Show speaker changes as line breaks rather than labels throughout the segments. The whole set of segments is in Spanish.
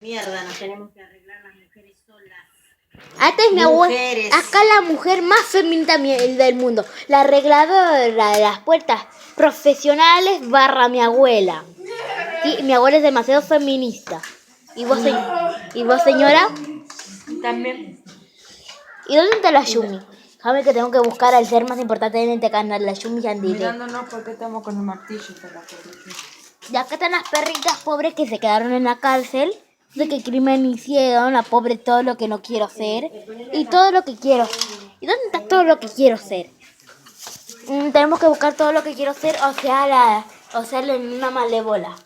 Mierda, nos tenemos que arreglar las mujeres solas.
Esta es mi abuela. Acá la mujer más feminista del mundo. La arregladora de las puertas profesionales / mi abuela. Sí, mi abuela es demasiado feminista. ¿Y vos, señora?
También.
¿Y dónde está la Yumi? Déjame que tengo que buscar al ser más importante en este canal, la Yumi Yandile.
Mirándonos porque estamos con el martillo.
Y acá están las perritas pobres que se quedaron en la cárcel. No sé qué crimen hicieron, la pobre, todo lo que no quiero ser. Y todo lo que quiero. ¿Y dónde está todo lo que quiero ser? Tenemos que buscar todo lo que quiero ser, o sea, en una malévola.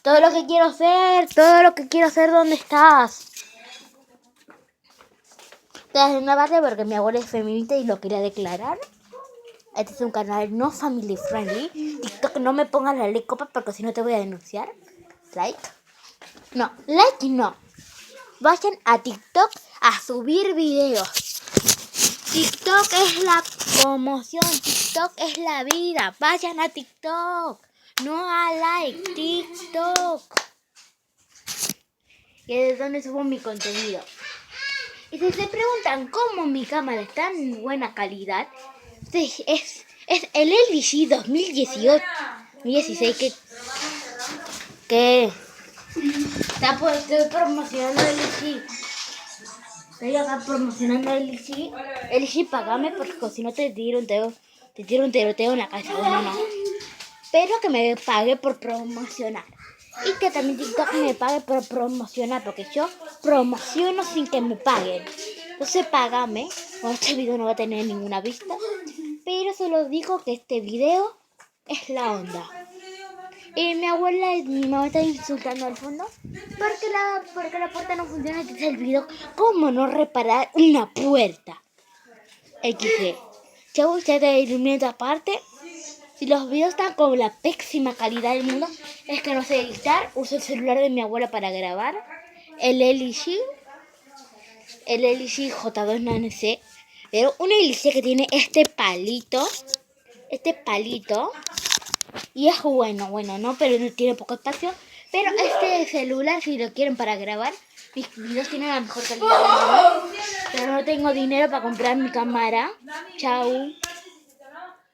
Todo lo que quiero ser, ¿dónde estás? Te das una parte porque mi abuela es feminista y lo quería declarar. Este es un canal no family friendly. TikTok, no me pongas la ley copa porque si no te voy a denunciar. Like no. Vayan a TikTok a subir videos. TikTok es la promoción, TikTok es la vida. Vayan a TikTok, no a like, TikTok. Y es de donde subo mi contenido. Y si se preguntan cómo mi cámara está en buena calidad, es el LG 2016 que estoy promocionando el LG. Estoy acá promocionando el LG. LG, pagame porque si no te tiro un tiroteo en la casa. Bueno, no. Pero que me pague por promocionar. Y que también TikTok me pague por promocionar, porque yo promociono sin que me paguen. Entonces págame. Bueno, este video no va a tener ninguna vista, pero solo digo que este video es la onda. Y mi abuela y mi mamá están insultando al fondo porque la puerta no funciona. Este es el video cómo no reparar una puerta. XD. Chau, ya te iluminé esta parte. Si los videos están con la pésima calidad del mundo, es que no sé editar. Uso el celular de mi abuela para grabar. El LG J2 pero un LG que tiene este palito. Y es bueno, no, pero no tiene poco espacio. Pero este celular, si lo quieren para grabar, mis videos tienen la mejor calidad del mundo. Pero no tengo dinero para comprar mi cámara. Chau.